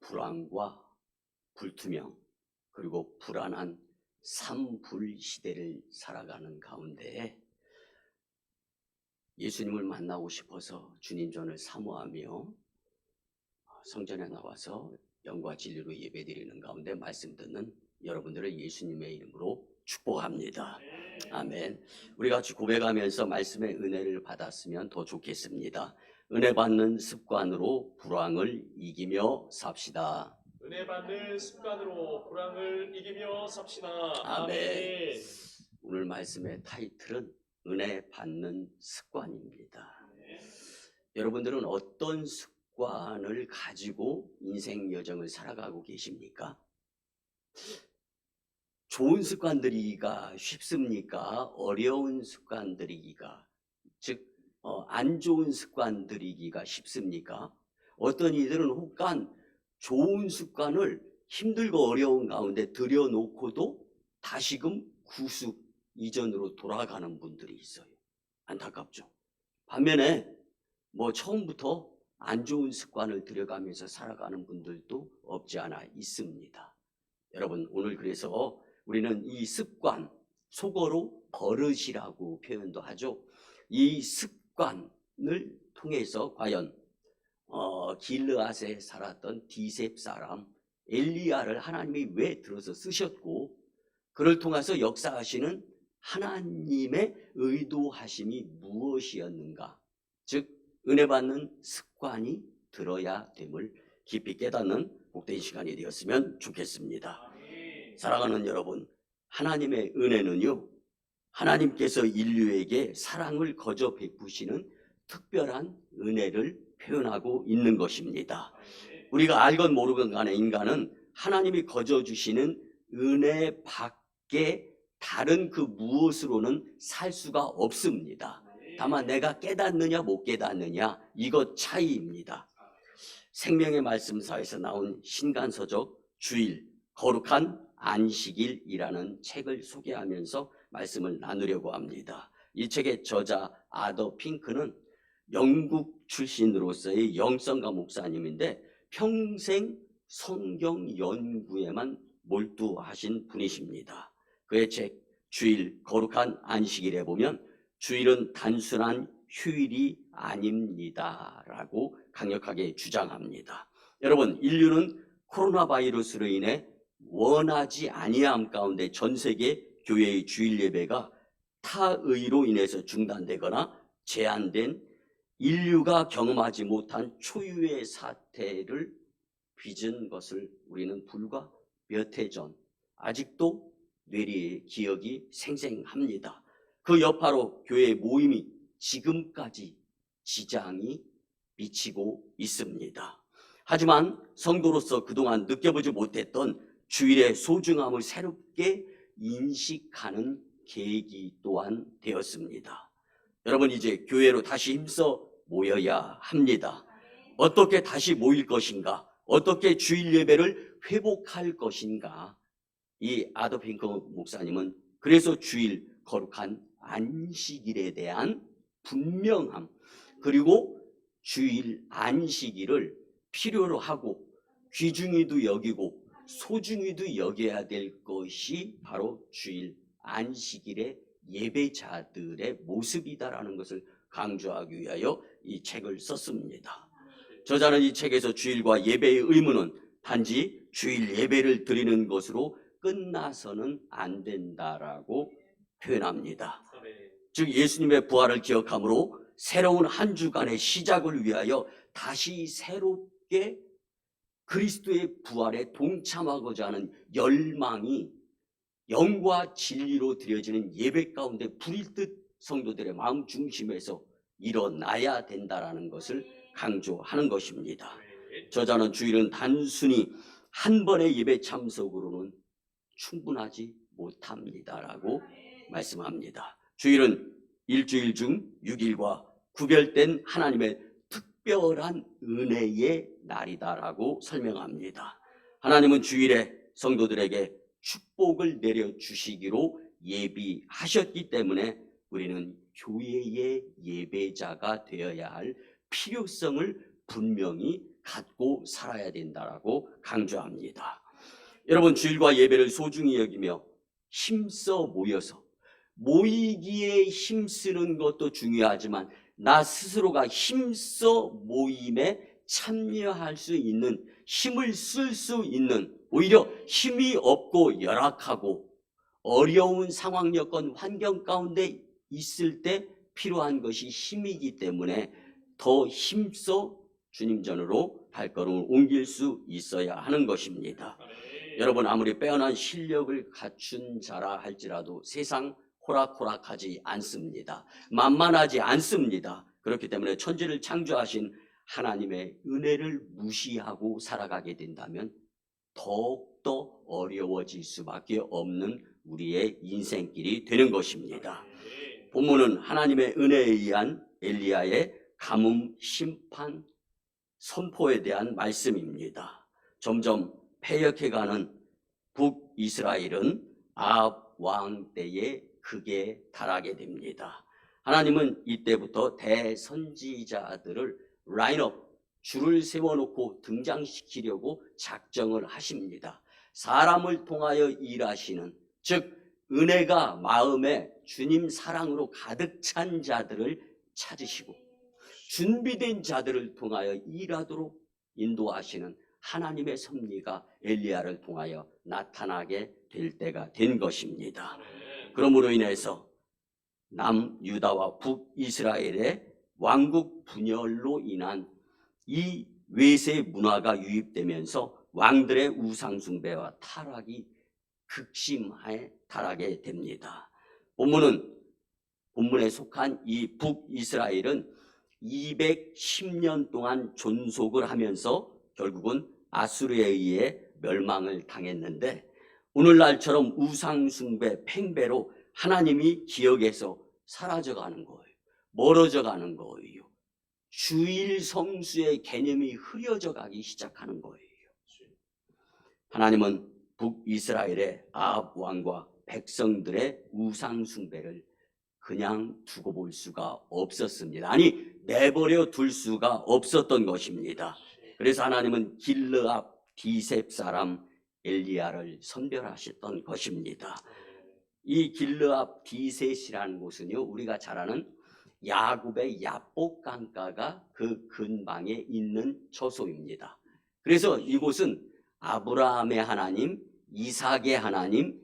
불안과 불투명 그리고 불안한 삼불 시대를 살아가는 가운데 예수님을 만나고 싶어서 주님 전을 사모하며 성전에 나와서 영과 진리로 예배드리는 가운데 말씀 듣는 여러분들을 예수님의 이름으로 축복합니다. 아멘. 우리 같이 고백하면서 말씀의 은혜를 받았으면 더 좋겠습니다. 은혜 받는 습관으로 불황을 이기며 삽시다. 은혜 받는 습관으로 불황을 이기며 삽시다. 아멘. 오늘 말씀의 타이틀은 은혜 받는 습관입니다. 여러분들은 어떤 습관을 가지고 인생 여정을 살아가고 계십니까? 좋은 습관 들이기가 쉽습니까? 어려운 습관 들이기가, 즉 안 좋은 습관 들이기가 쉽습니까? 어떤 이들은 혹간 좋은 습관을 힘들고 어려운 가운데 들여놓고도 다시금 구습 이전으로 돌아가는 분들이 있어요. 안타깝죠. 반면에 처음부터 안 좋은 습관을 들여가면서 살아가는 분들도 없지 않아 있습니다. 여러분, 오늘 그래서 우리는 이 습관, 속어로 버릇이라고 표현도 하죠. 이 습관을 통해서 과연 길르앗에 살았던 디셉 사람 엘리야를 하나님이 왜 들어서 쓰셨고, 그를 통해서 역사하시는 하나님의 의도하심이 무엇이었는가, 즉 은혜 받는 습관이 들어야 됨을 깊이 깨닫는 복된 시간이 되었으면 좋겠습니다. 사랑하는 여러분, 하나님의 은혜는요, 하나님께서 인류에게 사랑을 거저 베푸시는 특별한 은혜를 표현하고 있는 것입니다. 우리가 알건 모르건 간에 인간은 하나님이 거저 주시는 은혜 밖에 다른 그 무엇으로는 살 수가 없습니다. 다만 내가 깨닫느냐 못 깨닫느냐, 이것 차이입니다. 생명의 말씀사에서 나온 신간서적 주일 거룩한 안식일이라는 책을 소개하면서 말씀을 나누려고 합니다. 이 책의 저자 아더 핑크는 영국 출신으로서의 영성가 목사님인데 평생 성경 연구에만 몰두하신 분이십니다. 그의 책 주일 거룩한 안식일에 보면 주일은 단순한 휴일이 아닙니다 라고 강력하게 주장합니다. 여러분, 인류는 코로나 바이러스로 인해 원하지 아니함 가운데 전 세계 교회의 주일 예배가 타의로 인해서 중단되거나 제한된 인류가 경험하지 못한 초유의 사태를 빚은 것을 우리는 불과 몇 해 전 아직도 뇌리의 기억이 생생합니다. 그 여파로 교회 모임이 지금까지 지장이 미치고 있습니다. 하지만 성도로서 그동안 느껴보지 못했던 주일의 소중함을 새롭게 인식하는 계기 또한 되었습니다. 여러분, 이제 교회로 다시 힘써 모여야 합니다. 어떻게 다시 모일 것인가? 어떻게 주일 예배를 회복할 것인가? 이 아더 핑크 목사님은 그래서 주일 거룩한 안식일에 대한 분명함, 그리고 주일 안식일을 필요로 하고 귀중히도 여기고 소중히도 여겨야 될 것이 바로 주일 안식일의 예배자들의 모습이다라는 것을 강조하기 위하여 이 책을 썼습니다. 저자는 이 책에서 주일과 예배의 의무는 단지 주일 예배를 드리는 것으로 끝나서는 안 된다라고 표현합니다. 즉 예수님의 부활을 기억함으로 새로운 한 주간의 시작을 위하여 다시 새롭게 그리스도의 부활에 동참하고자 하는 열망이 영과 진리로 드려지는 예배 가운데 불일 듯 성도들의 마음 중심에서 일어나야 된다라는 것을 강조하는 것입니다. 저자는 주일은 단순히 한 번의 예배 참석으로는 충분하지 못합니다라고 말씀합니다. 주일은 일주일 중 6일과 구별된 하나님의 특별한 은혜의 날이다라고 설명합니다. 하나님은 주일에 성도들에게 축복을 내려주시기로 예비하셨기 때문에 우리는 교회의 예배자가 되어야 할 필요성을 분명히 갖고 살아야 된다라고 강조합니다. 여러분, 주일과 예배를 소중히 여기며 힘써 모여서 모이기에 힘쓰는 것도 중요하지만 나 스스로가 힘써 모임에 참여할 수 있는, 힘을 쓸 수 있는, 오히려 힘이 없고 열악하고 어려운 상황, 여건, 환경 가운데 있을 때 필요한 것이 힘이기 때문에 더 힘써 주님 전으로 발걸음을 옮길 수 있어야 하는 것입니다. 여러분, 아무리 빼어난 실력을 갖춘 자라 할지라도 세상 호락호락하지 않습니다. 만만하지 않습니다. 그렇기 때문에 천지를 창조하신 하나님의 은혜를 무시하고 살아가게 된다면 더욱더 어려워질 수밖에 없는 우리의 인생길이 되는 것입니다. 본문은 하나님의 은혜에 의한 엘리야의 가뭄 심판 선포에 대한 말씀입니다. 점점 패역해가는 북이스라엘은 아합 왕 때에 극에 달하게 됩니다. 하나님은 이때부터 대선지자들을 라인업, 줄을 세워놓고 등장시키려고 작정을 하십니다. 사람을 통하여 일하시는, 즉 은혜가 마음에 주님 사랑으로 가득 찬 자들을 찾으시고 준비된 자들을 통하여 일하도록 인도하시는 하나님의 섭리가 엘리야를 통하여 나타나게 될 때가 된 것입니다. 그러므로 인해서 남유다와 북이스라엘의 왕국 분열로 인한 이 외세 문화가 유입되면서 왕들의 우상숭배와 타락이 극심하에 달하게 됩니다. 본문에 속한 이 북이스라엘은 210년 동안 존속을 하면서 결국은 아수르에 의해 멸망을 당했는데, 오늘날처럼 우상숭배, 팽배로 하나님이 기억에서 사라져가는 거예요. 멀어져가는 거예요. 주일 성수의 개념이 흐려져 가기 시작하는 거예요. 하나님은 북이스라엘의 아합 왕과 백성들의 우상숭배를 그냥 두고 볼 수가 없었습니다. 아니, 내버려 둘 수가 없었던 것입니다. 그래서 하나님은 길르압 디셉 사람 엘리야를 선별하셨던 것입니다. 이 길르압 디셋이라는 곳은요, 우리가 잘 아는 야곱의 야복 강가가 그 근방에 있는 처소입니다. 그래서 이곳은 아브라함의 하나님, 이삭의 하나님,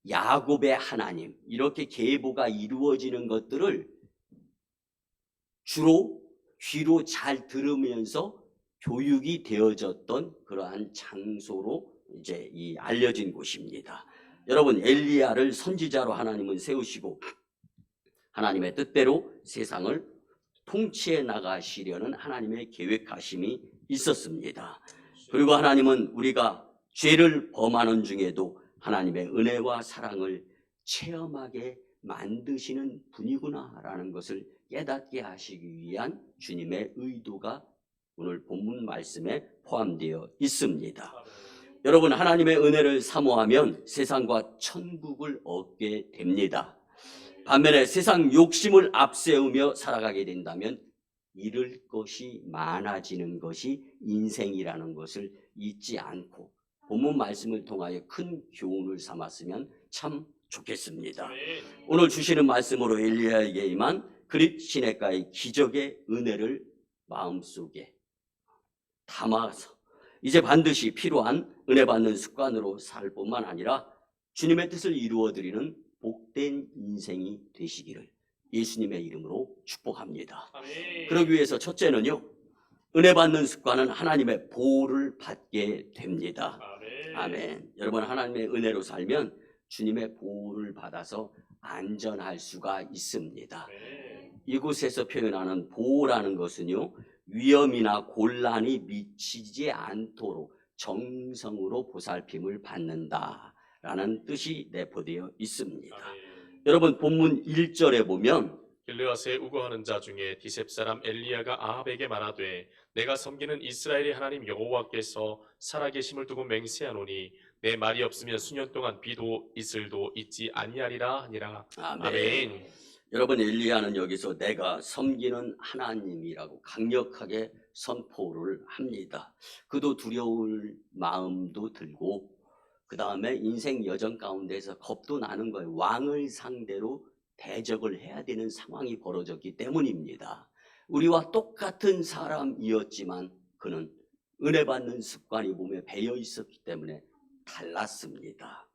야곱의 하나님, 이렇게 계보가 이루어지는 것들을 주로 귀로 잘 들으면서 교육이 되어졌던 그러한 장소로 이제 알려진 곳입니다. 여러분, 엘리야를 선지자로 하나님은 세우시고 하나님의 뜻대로 세상을 통치해 나가시려는 하나님의 계획하심이 있었습니다. 그리고 하나님은 우리가 죄를 범하는 중에도 하나님의 은혜와 사랑을 체험하게 만드시는 분이구나라는 것을 깨닫게 하시기 위한 주님의 의도가 오늘 본문 말씀에 포함되어 있습니다. 여러분, 하나님의 은혜를 사모하면 세상과 천국을 얻게 됩니다. 반면에 세상 욕심을 앞세우며 살아가게 된다면 잃을 것이 많아지는 것이 인생이라는 것을 잊지 않고 본문 말씀을 통하여 큰 교훈을 삼았으면 참 좋겠습니다. 오늘 주시는 말씀으로 엘리야에게 임한 그릿 시냇가의 기적의 은혜를 마음속에 담아서 이제 반드시 필요한 은혜 받는 습관으로 살 뿐만 아니라 주님의 뜻을 이루어드리는 복된 인생이 되시기를 예수님의 이름으로 축복합니다. 아멘. 그러기 위해서 첫째는요, 은혜 받는 습관은 하나님의 보호를 받게 됩니다. 아멘. 아멘. 여러분, 하나님의 은혜로 살면 주님의 보호를 받아서 안전할 수가 있습니다. 아멘. 이곳에서 표현하는 보호라는 것은요, 위험이나 곤란이 미치지 않도록 정성으로 보살핌을 받는다라는 뜻이 내포되어 있습니다. 아멘. 여러분, 본문 1절에 보면 길르앗에 우거하는 자 중에 디셉 사람 엘리야가 아합에게 말하되 내가 섬기는 이스라엘의 하나님 여호와께서 살아계심을 두고 맹세하노니 내 말이 없으면 수년 동안 비도 이슬도 있지 아니하리라 하니라. 아멘. 아멘. 여러분, 엘리야는 여기서 내가 섬기는 하나님이라고 강력하게 선포를 합니다. 그도 두려울 마음도 들고 그 다음에 인생 여정 가운데서 겁도 나는 거예요. 왕을 상대로 대적을 해야 되는 상황이 벌어졌기 때문입니다. 우리와 똑같은 사람이었지만 그는 은혜 받는 습관이 몸에 배어 있었기 때문에 달랐습니다.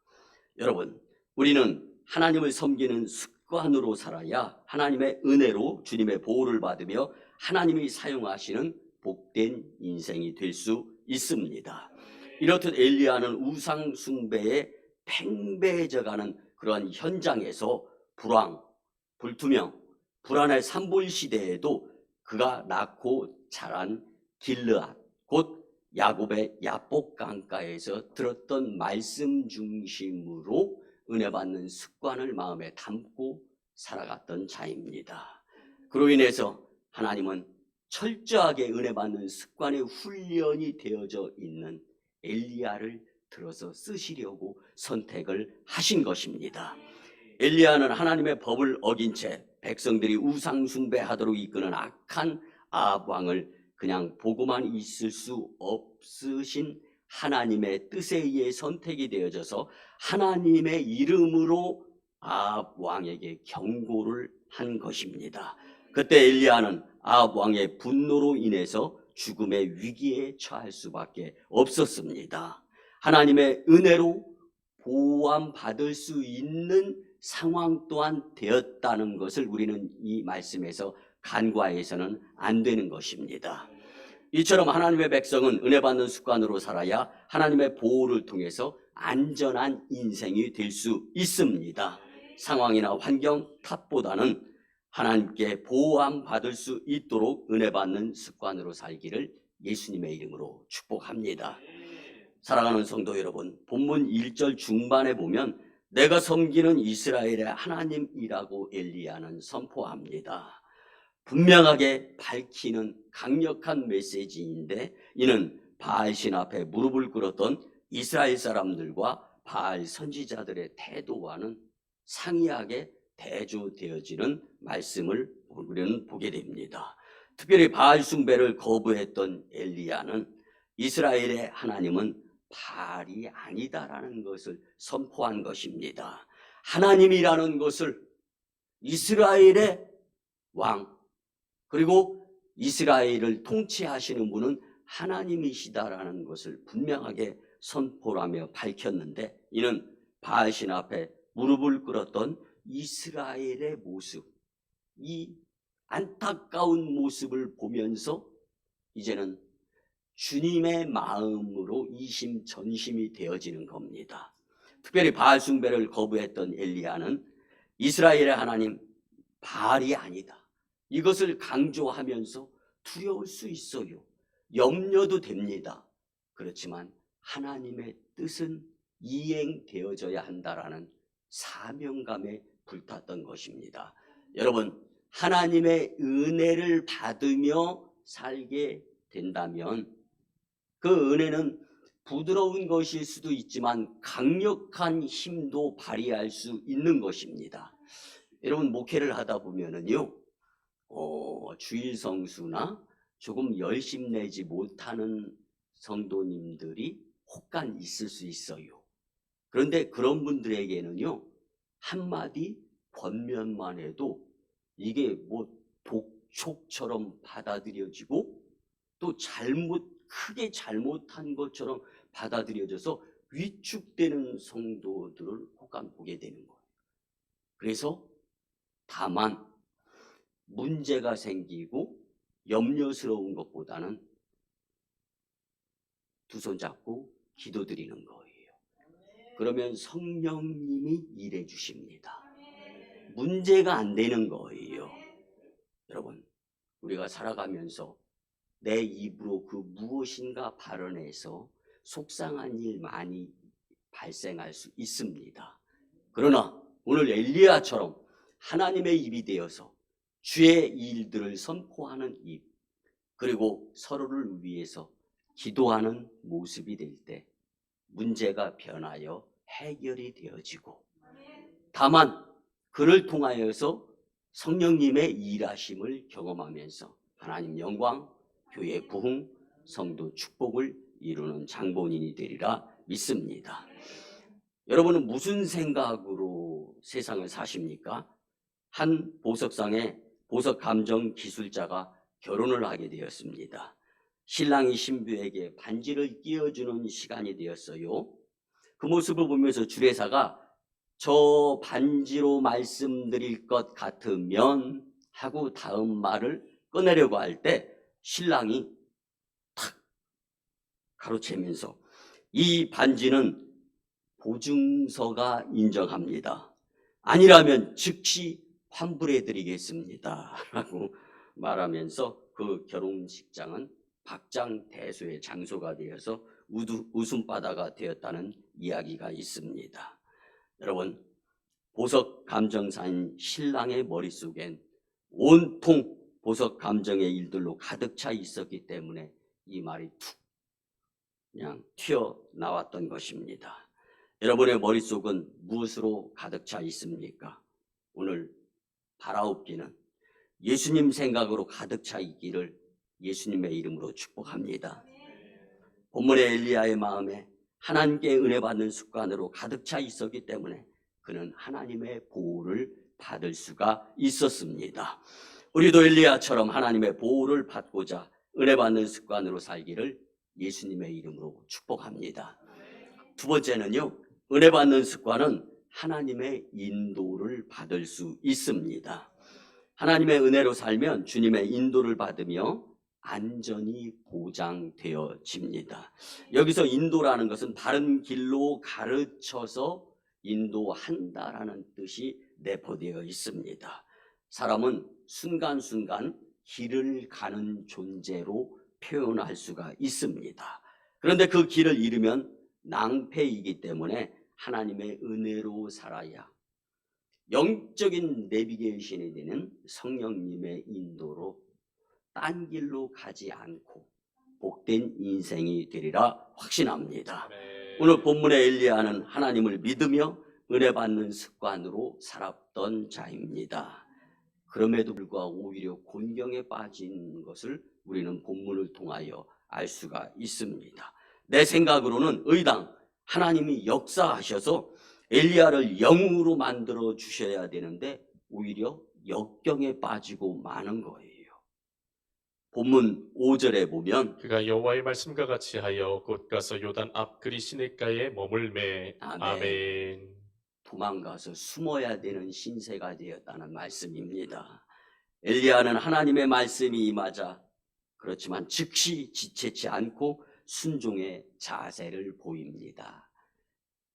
여러분, 우리는 하나님을 섬기는 습관으로 살아야 하나님의 은혜로 주님의 보호를 받으며 하나님이 사용하시는 복된 인생이 될 수 있습니다. 이렇듯 엘리야는 우상 숭배에 팽배해져가는 그러한 현장에서 불황, 불투명, 불안의 산볼 시대에도 그가 낳고 자란 길르앗, 곧 야곱의 야복 강가에서 들었던 말씀 중심으로 은혜 받는 습관을 마음에 담고 살아갔던 자입니다. 그로 인해서 하나님은 철저하게 은혜 받는 습관의 훈련이 되어져 있는 엘리야를 들어서 쓰시려고 선택을 하신 것입니다. 엘리야는 하나님의 법을 어긴 채 백성들이 우상 숭배하도록 이끄는 악한 아합 왕을 그냥 보고만 있을 수 없으신 하나님의 뜻에 의해 선택이 되어져서 하나님의 이름으로 아합 왕에게 경고를 한 것입니다. 그때 엘리야는 아합 왕의 분노로 인해서 죽음의 위기에 처할 수밖에 없었습니다. 하나님의 은혜로 보호받을 수 있는 상황 또한 되었다는 것을 우리는 이 말씀에서 간과해서는 안 되는 것입니다. 이처럼 하나님의 백성은 은혜 받는 습관으로 살아야 하나님의 보호를 통해서 안전한 인생이 될 수 있습니다. 상황이나 환경 탓보다는 하나님께 보호함 받을 수 있도록 은혜 받는 습관으로 살기를 예수님의 이름으로 축복합니다. 사랑하는 성도 여러분, 본문 1절 중반에 보면 내가 섬기는 이스라엘의 하나님이라고 엘리야는 선포합니다. 분명하게 밝히는 강력한 메시지인데 이는 바알신 앞에 무릎을 꿇었던 이스라엘 사람들과 바알 선지자들의 태도와는 상이하게 대조되어지는 말씀을 우리는 보게 됩니다. 특별히 바알 숭배를 거부했던 엘리야는 이스라엘의 하나님은 바알이 아니다라는 것을 선포한 것입니다. 하나님이라는 것을 이스라엘의 왕 그리고 이스라엘을 통치하시는 분은 하나님이시다라는 것을 분명하게 선포하며 밝혔는데 이는 바알신 앞에 무릎을 꿇었던 이스라엘의 모습, 이 안타까운 모습을 보면서 이제는 주님의 마음으로 이심전심이 되어지는 겁니다. 특별히 바알 숭배를 거부했던 엘리야는 이스라엘의 하나님 바알이 아니다. 이것을 강조하면서 두려울 수 있어요. 염려도 됩니다. 그렇지만 하나님의 뜻은 이행되어져야 한다라는 사명감에 불탔던 것입니다. 여러분, 하나님의 은혜를 받으며 살게 된다면 그 은혜는 부드러운 것일 수도 있지만 강력한 힘도 발휘할 수 있는 것입니다. 여러분, 목회를 하다 보면은요, 주일 성수나 조금 열심 내지 못하는 성도님들이 혹간 있을 수 있어요. 그런데 그런 분들에게는요, 한마디 권면만 해도 이게 뭐 독촉처럼 받아들여지고 또 크게 잘못한 것처럼 받아들여져서 위축되는 성도들을 혹간 보게 되는 거예요. 그래서 다만 문제가 생기고 염려스러운 것보다는 두 손 잡고 기도드리는 거예요. 그러면 성령님이 일해 주십니다. 문제가 안 되는 거예요. 여러분, 우리가 살아가면서 내 입으로 그 무엇인가 발언해서 속상한 일 많이 발생할 수 있습니다. 그러나 오늘 엘리야처럼 하나님의 입이 되어서 주의 일들을 선포하는 입, 그리고 서로를 위해서 기도하는 모습이 될 때 문제가 변하여 해결이 되어지고, 다만 그를 통하여서 성령님의 일하심을 경험하면서 하나님 영광, 교회 부흥, 성도 축복을 이루는 장본인이 되리라 믿습니다. 여러분은 무슨 생각으로 세상을 사십니까? 한 보석상의 보석 감정 기술자가 결혼을 하게 되었습니다. 신랑이 신부에게 반지를 끼워주는 시간이 되었어요. 그 모습을 보면서 주례사가 저 반지로 말씀드릴 것 같으면 하고 다음 말을 꺼내려고 할 때 신랑이 탁 가로채면서 이 반지는 보증서가 인정합니다. 아니라면 즉시 환불해 드리겠습니다. 라고 말하면서 그 결혼식장은 박장대소의 장소가 되어서 웃음바다가 되었다는 이야기가 있습니다. 여러분, 보석 감정사인 신랑의 머릿속엔 온통 보석 감정의 일들로 가득 차 있었기 때문에 이 말이 툭 그냥 튀어나왔던 것입니다. 여러분의 머릿속은 무엇으로 가득 차 있습니까? 오늘 바라옵기는 예수님 생각으로 가득 차 있기를 예수님의 이름으로 축복합니다. 본문의 엘리야의 마음에 하나님께 은혜 받는 습관으로 가득 차 있었기 때문에 그는 하나님의 보호를 받을 수가 있었습니다. 우리도 엘리야처럼 하나님의 보호를 받고자 은혜 받는 습관으로 살기를 예수님의 이름으로 축복합니다. 두 번째는요, 은혜 받는 습관은 하나님의 인도를 받을 수 있습니다. 하나님의 은혜로 살면 주님의 인도를 받으며 안전이 보장되어집니다. 여기서 인도라는 것은 바른 길로 가르쳐서 인도한다라는 뜻이 내포되어 있습니다. 사람은 순간순간 길을 가는 존재로 표현할 수가 있습니다. 그런데 그 길을 잃으면 낭패이기 때문에 하나님의 은혜로 살아야 영적인 내비게이션이 되는 성령님의 인도로 딴 길로 가지 않고 복된 인생이 되리라 확신합니다. 오늘 본문의 엘리야는 하나님을 믿으며 은혜 받는 습관으로 살았던 자입니다. 그럼에도 불구하고 오히려 곤경에 빠진 것을 우리는 본문을 통하여 알 수가 있습니다. 내 생각으로는 의당 하나님이 역사하셔서 엘리야를 영웅으로 만들어 주셔야 되는데 오히려 역경에 빠지고 마는 거예요. 본문 5절에 보면 그가 여호와의 말씀과 같이 하여 곧 가서 요단 앞 그리 시냇가에 머물매. 아멘. 아멘. 도망가서 숨어야 되는 신세가 되었다는 말씀입니다. 엘리야는 하나님의 말씀이 임하자 그렇지만 즉시 지체치 않고 순종의 자세를 보입니다.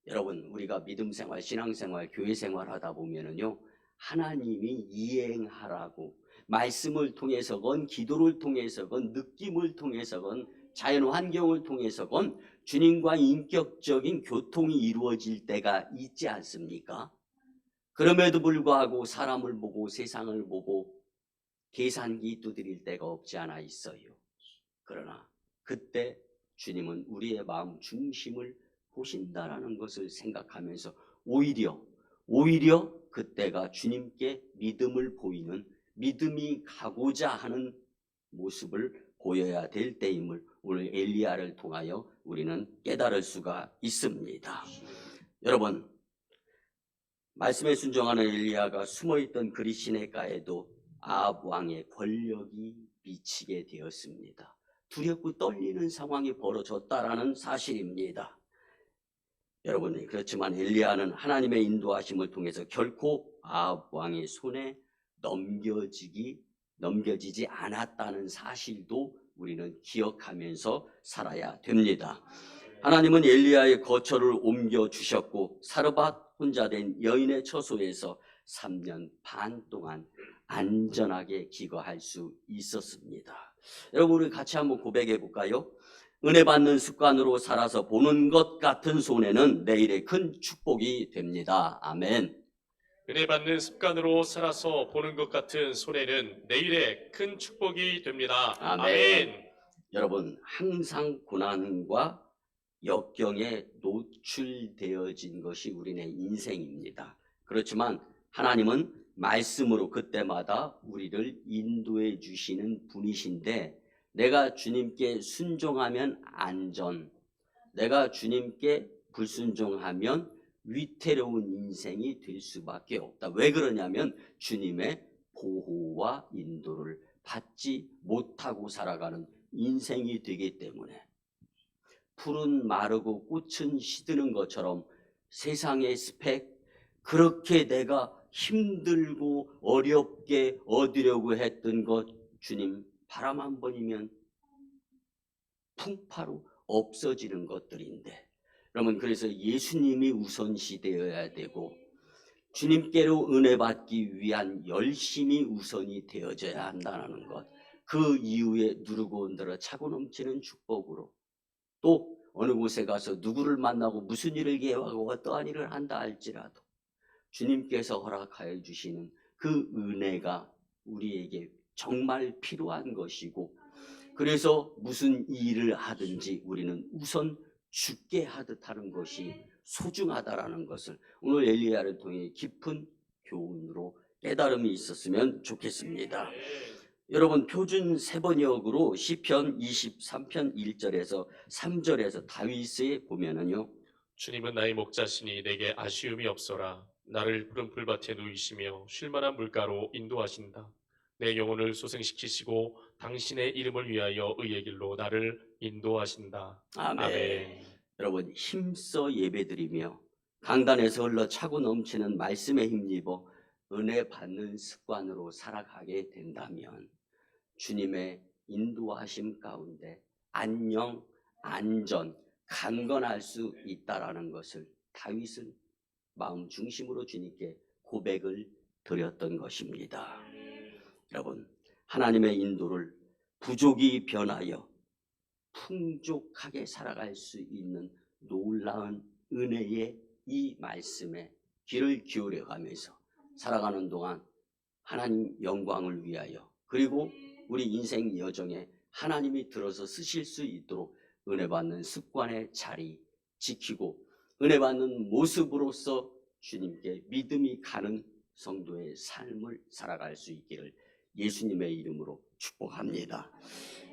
여러분, 우리가 믿음 생활, 신앙 생활, 교회 생활 하다 보면은요, 하나님이 이행하라고 말씀을 통해서건 기도를 통해서건 느낌을 통해서건 자연 환경을 통해서건 주님과 인격적인 교통이 이루어질 때가 있지 않습니까? 그럼에도 불구하고 사람을 보고 세상을 보고 계산기 두드릴 때가 없지 않아 있어요. 그러나 그때 주님은 우리의 마음 중심을 보신다라는 것을 생각하면서 오히려 그때가 주님께 믿음을 보이는 믿음이 가고자 하는 모습을 보여야 될 때임을 오늘 엘리야를 통하여 우리는 깨달을 수가 있습니다. 여러분, 말씀에 순종하는 엘리야가 숨어있던 그리 시냇가에도 아합 왕의 권력이 미치게 되었습니다. 두렵고 떨리는 상황이 벌어졌다라는 사실입니다. 여러분, 그렇지만 엘리야는 하나님의 인도하심을 통해서 결코 아합 왕의 손에 넘겨지지 않았다는 사실도 우리는 기억하면서 살아야 됩니다. 하나님은 엘리야의 거처를 옮겨주셨고 사르밧 혼자 된 여인의 처소에서 3년 반 동안 안전하게 기거할 수 있었습니다. 여러분, 우리 같이 한번 고백해 볼까요? 은혜 받는 습관으로 살아서 보는 것 같은 손해는 내일의 큰 축복이 됩니다. 아멘. 은혜 받는 습관으로 살아서 보는 것 같은 손해는 내일의 큰 축복이 됩니다. 아멘. 여러분, 항상 고난과 역경에 노출되어진 것이 우리의 인생입니다. 그렇지만 하나님은 말씀으로 그때마다 우리를 인도해 주시는 분이신데, 내가 주님께 순종하면 안전, 내가 주님께 불순종하면 위태로운 인생이 될 수밖에 없다. 왜 그러냐면 주님의 보호와 인도를 받지 못하고 살아가는 인생이 되기 때문에. 풀은 마르고 꽃은 시드는 것처럼 세상의 스펙, 그렇게 내가 힘들고 어렵게 얻으려고 했던 것, 주님 바람 한 번이면 풍파로 없어지는 것들인데, 여러분, 그래서 예수님이 우선시 되어야 되고 주님께로 은혜 받기 위한 열심이 우선이 되어져야 한다는 것, 그 이후에 누르고 온들어 차고 넘치는 축복으로, 또 어느 곳에 가서 누구를 만나고 무슨 일을 계획하고 어떠한 일을 한다 할지라도 주님께서 허락하여 주시는 그 은혜가 우리에게 정말 필요한 것이고, 그래서 무슨 일을 하든지 우리는 우선 죽게 하듯 하는 것이 소중하다라는 것을 오늘 엘리야를 통해 깊은 교훈으로 깨달음이 있었으면 좋겠습니다. 여러분, 표준 세번역으로 시편 23편 1절에서 3절에서 다윗에 보면은요, 주님은 나의 목자시니 내게 아쉬움이 없어라. 나를 푸른 풀밭에 누이시며 쉴만한 물가로 인도하신다. 내 영혼을 소생시키시고 당신의 이름을 위하여 의의 길로 나를 인도하신다. 아멘. 아멘. 여러분, 힘써 예배드리며 강단에서 흘러 차고 넘치는 말씀에 힘입어 은혜 받는 습관으로 살아가게 된다면 주님의 인도하심 가운데 안녕, 안전, 강건할 수 있다라는 것을 다윗은 마음 중심으로 주님께 고백을 드렸던 것입니다. 여러분, 하나님의 인도를 부족이 변하여 풍족하게 살아갈 수 있는 놀라운 은혜의 이 말씀에 귀를 기울여가면서 살아가는 동안 하나님 영광을 위하여, 그리고 우리 인생 여정에 하나님이 들어서 쓰실 수 있도록 은혜 받는 습관의 자리 지키고 은혜 받는 모습으로서 주님께 믿음이 가는 성도의 삶을 살아갈 수 있기를 예수님의 이름으로 축복합니다.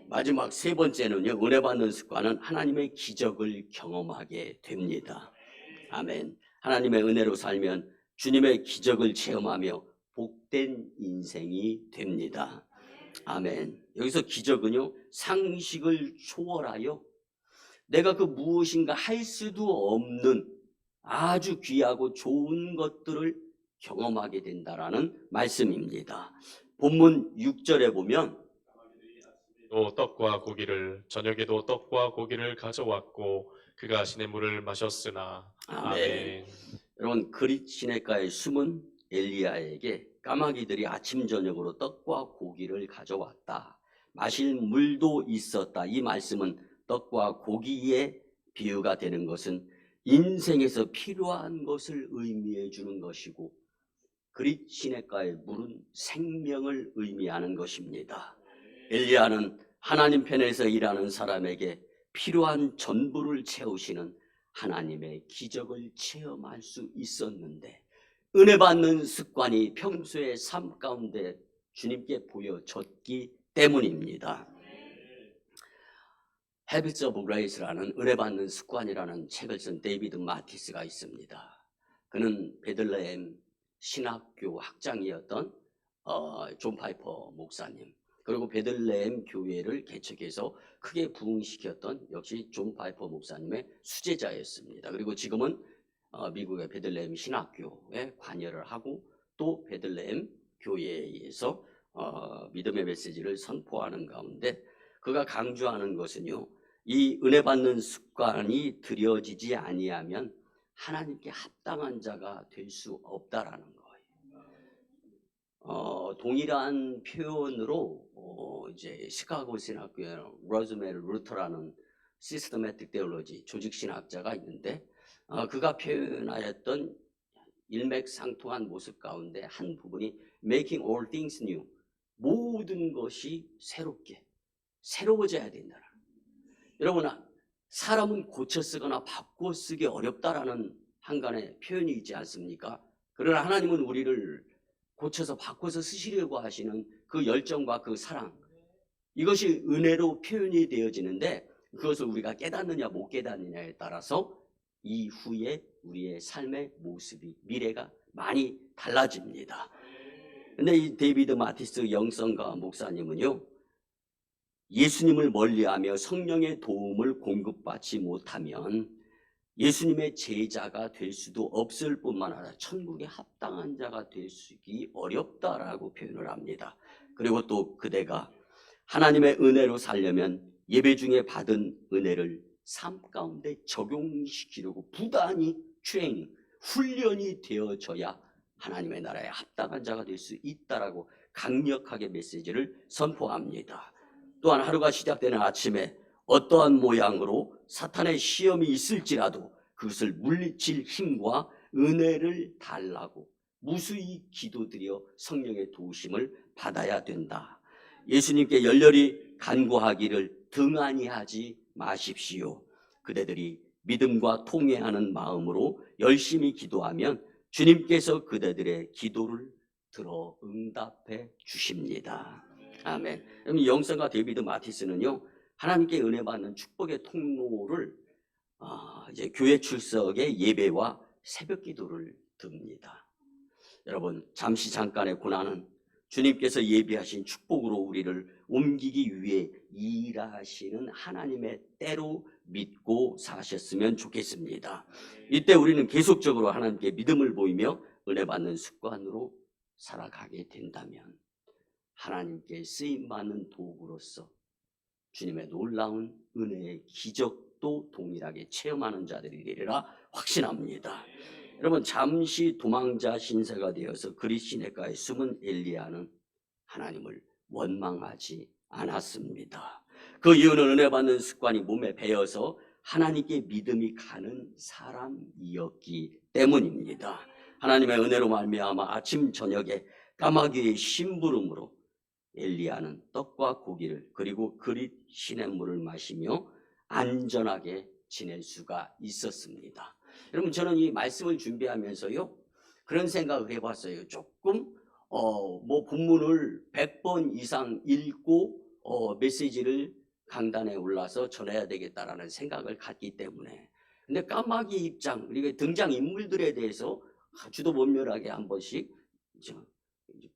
마지막 세 번째는요, 은혜 받는 습관은 하나님의 기적을 경험하게 됩니다. 아멘. 하나님의 은혜로 살면 주님의 기적을 체험하며 복된 인생이 됩니다. 아멘. 여기서 기적은요, 상식을 초월하여 내가 그 무엇인가 할 수도 없는 아주 귀하고 좋은 것들을 경험하게 된다라는 말씀입니다. 본문 6절에 보면 또 떡과 고기를 저녁에도 떡과 고기를 가져왔고 그가 시냇물을 마셨으나. 아멘. 여러분, 그릿 시냇가에 숨은 엘리야에게 까마귀들이 아침 저녁으로 떡과 고기를 가져왔다. 마실 물도 있었다. 이 말씀은 떡과 고기의 비유가 되는 것은 인생에서 필요한 것을 의미해 주는 것이고, 그릿 시냇가의 물은 생명을 의미하는 것입니다. 엘리야는 하나님 편에서 일하는 사람에게 필요한 전부를 채우시는 하나님의 기적을 체험할 수 있었는데, 은혜 받는 습관이 평소의 삶 가운데 주님께 보여졌기 때문입니다. Habits of Grace라는 은혜 받는 습관이라는 책을 쓴 데이비드 마티스가 있습니다. 그는 베들레헴 신학교 학장이었던 존 파이퍼 목사님, 그리고 베들레헴 교회를 개척해서 크게 부흥시켰던 역시 존 파이퍼 목사님의 수제자였습니다. 그리고 지금은 미국의 베들레헴 신학교에 관여를 하고 또 베들레헴 교회에서 믿음의 메시지를 선포하는 가운데 그가 강조하는 것은요, 이 은혜 받는 습관이 들여지지 아니하면 하나님께 합당한 자가 될 수 없다라는 거예요. 동일한 표현으로 이제 시카고 신학교에 로즈메리 루터라는 시스테매틱 테올로지 조직 신학자가 있는데, 그가 표현하였던 일맥상통한 모습 가운데 한 부분이 making all things new, 모든 것이 새로워져야 된다는. 여러분, 사람은 고쳐 쓰거나 바꿔 쓰기 어렵다라는 한간의 표현이 있지 않습니까? 그러나 하나님은 우리를 고쳐서 바꿔서 쓰시려고 하시는 그 열정과 그 사랑, 이것이 은혜로 표현이 되어지는데 그것을 우리가 깨닫느냐 못 깨닫느냐에 따라서 이후에 우리의 삶의 모습이, 미래가 많이 달라집니다. 근데 이 데이비드 마티스 영성가 목사님은요, 예수님을 멀리하며 성령의 도움을 공급받지 못하면 예수님의 제자가 될 수도 없을 뿐만 아니라 천국에 합당한 자가 되기 어렵다라고 표현을 합니다. 그리고 또 그대가 하나님의 은혜로 살려면 예배 중에 받은 은혜를 삶 가운데 적용시키려고 부단히 트레이닝, 훈련이 되어져야 하나님의 나라에 합당한 자가 될 수 있다라고 강력하게 메시지를 선포합니다. 또한 하루가 시작되는 아침에 어떠한 모양으로 사탄의 시험이 있을지라도 그것을 물리칠 힘과 은혜를 달라고 무수히 기도드려 성령의 도우심을 받아야 된다. 예수님께 열렬히 간구하기를 등한히 하지 마십시오. 그대들이 믿음과 통회하는 마음으로 열심히 기도하면 주님께서 그대들의 기도를 들어 응답해 주십니다. 아멘. 그럼 영성가 데이비드 마티스는요, 하나님께 은혜 받는 축복의 통로를 이제 교회 출석의 예배와 새벽 기도를 듭니다. 여러분, 잠깐의 고난은 주님께서 예비하신 축복으로 우리를 옮기기 위해 일하시는 하나님의 때로 믿고 사셨으면 좋겠습니다. 이때 우리는 계속적으로 하나님께 믿음을 보이며 은혜 받는 습관으로 살아가게 된다면 하나님께 쓰임받는 도구로서 주님의 놀라운 은혜의 기적도 동일하게 체험하는 자들이 되리라 확신합니다. 여러분, 잠시 도망자 신세가 되어서 그릿 시내가에 숨은 엘리야는 하나님을 원망하지 않았습니다. 그 이유는 은혜 받는 습관이 몸에 배어서 하나님께 믿음이 가는 사람이었기 때문입니다. 하나님의 은혜로 말미암아 아침 저녁에 까마귀의 심부름으로 엘리야는 떡과 고기를 그리고 그릿 시냇물을 마시며 안전하게 지낼 수가 있었습니다. 여러분, 저는 이 말씀을 준비하면서요, 그런 생각을 해봤어요. 조금 뭐 본문을 100번 이상 읽고 메시지를 강단에 올라서 전해야 되겠다라는 생각을 갖기 때문에. 근데 까마귀 입장, 그리고 등장 인물들에 대해서 주도 면밀하게 한 번씩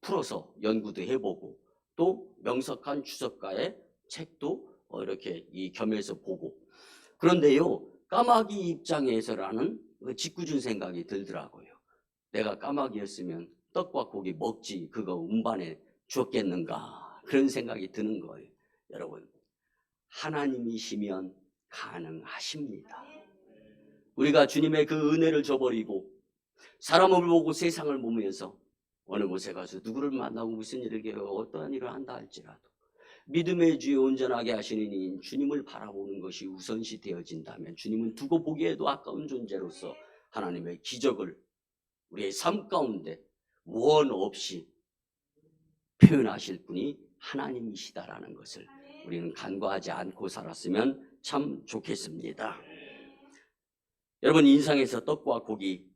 풀어서 연구도 해보고, 또 명석한 주석가의 책도 이렇게 겸해서 보고. 그런데요, 까마귀 입장에서라는 짓궂은 생각이 들더라고요. 내가 까마귀였으면 떡과 고기 먹지 그거 운반해 주었겠는가, 그런 생각이 드는 거예요. 여러분, 하나님이시면 가능하십니다. 우리가 주님의 그 은혜를 저버리고 사람을 보고 세상을 보면서 어느 곳에 가서 누구를 만나고 무슨 일을 해요, 어떠한 일을 한다 할지라도 믿음의 주에 온전하게 하시는 이인 주님을 바라보는 것이 우선시 되어진다면 주님은 두고 보기에도 아까운 존재로서 하나님의 기적을 우리의 삶 가운데 원 없이 표현하실 분이 하나님이시다라는 것을 우리는 간과하지 않고 살았으면 참 좋겠습니다. 여러분, 인상에서 떡과 고기,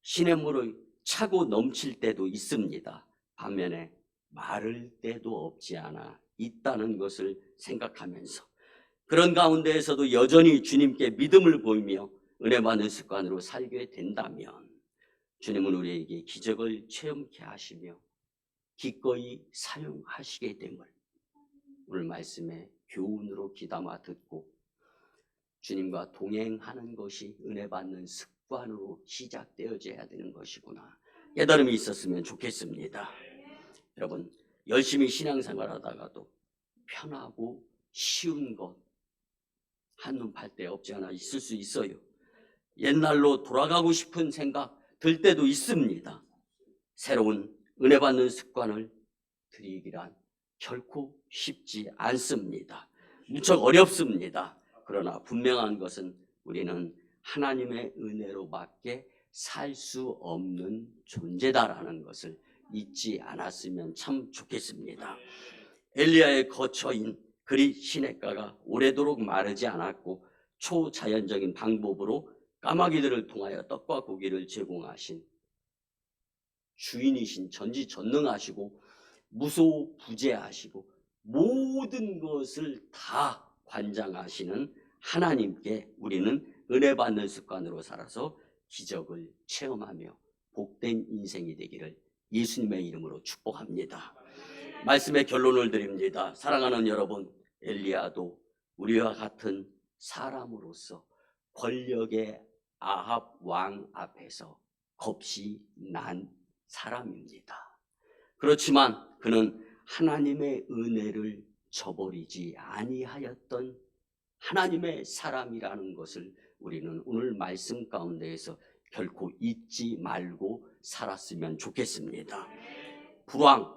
시냇물을 차고 넘칠 때도 있습니다. 반면에 마를 때도 없지 않아 있다는 것을 생각하면서 그런 가운데에서도 여전히 주님께 믿음을 보이며 은혜 받는 습관으로 살게 된다면 주님은 우리에게 기적을 체험케 하시며 기꺼이 사용하시게 됨을 오늘 말씀의 교훈으로 귀담아 듣고 주님과 동행하는 것이 은혜 받는 습관으로 시작되어져야 되는 것이구나, 깨달음이 있었으면 좋겠습니다. 여러분, 열심히 신앙생활 하다가도 편하고 쉬운 것 한눈 팔 때 없지 않아 있을 수 있어요. 옛날로 돌아가고 싶은 생각 들 때도 있습니다. 새로운 은혜 받는 습관을 들이기란 결코 쉽지 않습니다. 무척 어렵습니다. 그러나 분명한 것은 우리는 하나님의 은혜로밖에 살 수 없는 존재다라는 것을 잊지 않았으면 참 좋겠습니다. 엘리야의 거처인 그릿 시냇가가 오래도록 마르지 않았고 초자연적인 방법으로 까마귀들을 통하여 떡과 고기를 제공하신 주인이신 전지전능하시고 무소부재하시고 모든 것을 다 관장하시는 하나님께 우리는 은혜 받는 습관으로 살아서 기적을 체험하며 복된 인생이 되기를 예수님의 이름으로 축복합니다. 말씀의 결론을 드립니다. 사랑하는 여러분, 엘리야도 우리와 같은 사람으로서 권력의 아합 왕 앞에서 겁이 난 사람입니다. 그렇지만 그는 하나님의 은혜를 저버리지 아니하였던 하나님의 사람이라는 것을 우리는 오늘 말씀 가운데에서 결코 잊지 말고 살았으면 좋겠습니다. 불황,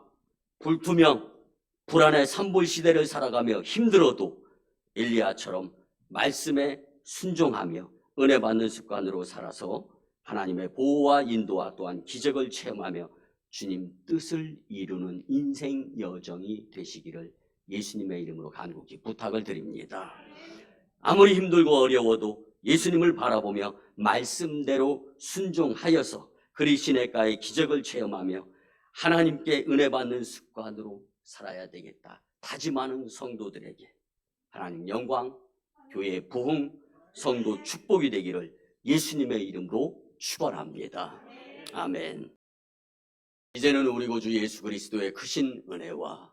불투명, 불안의 산불 시대를 살아가며 힘들어도 엘리야처럼 말씀에 순종하며 은혜 받는 습관으로 살아서 하나님의 보호와 인도와 또한 기적을 체험하며 주님 뜻을 이루는 인생 여정이 되시기를 예수님의 이름으로 간곡히 부탁을 드립니다. 아무리 힘들고 어려워도 예수님을 바라보며 말씀대로 순종하여서 그리스도의 기적을 체험하며 하나님께 은혜 받는 습관으로 살아야 되겠다 다짐하는 성도들에게 하나님 영광, 교회 부흥, 성도 축복이 되기를 예수님의 이름으로 축원합니다. 아멘. 이제는 우리 구주 예수 그리스도의 크신 은혜와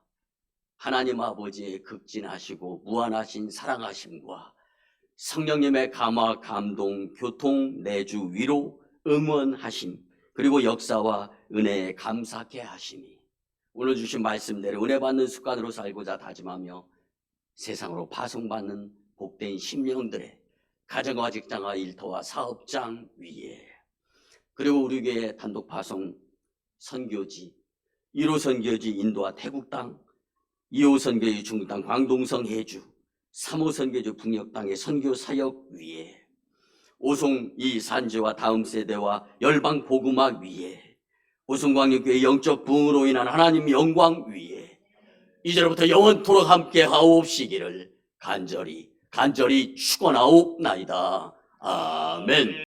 하나님 아버지의 극진하시고 무한하신 사랑하심과 성령님의 감화, 감동, 교통, 내주, 위로, 응원하심 그리고 역사와 은혜에 감사케 하심이 오늘 주신 말씀대로 은혜 받는 습관으로 살고자 다짐하며 세상으로 파송받는 복된 심령들의 가정과 직장과 일터와 사업장 위에 그리고 우리 교회 단독 파송 선교지 1호 선교지 인도와 태국 땅 2호 선교지 중국 땅 광동성 해주 3호 선교지 북녘 땅의 선교 사역 위에 오송 이 산지와 다음 세대와 열방 복음화 위에 오송광역교회 영적 부흥으로 인한 하나님 영광 위에 이제로부터 영원토록 함께 하옵시기를 간절히 축원하옵나이다. 아멘.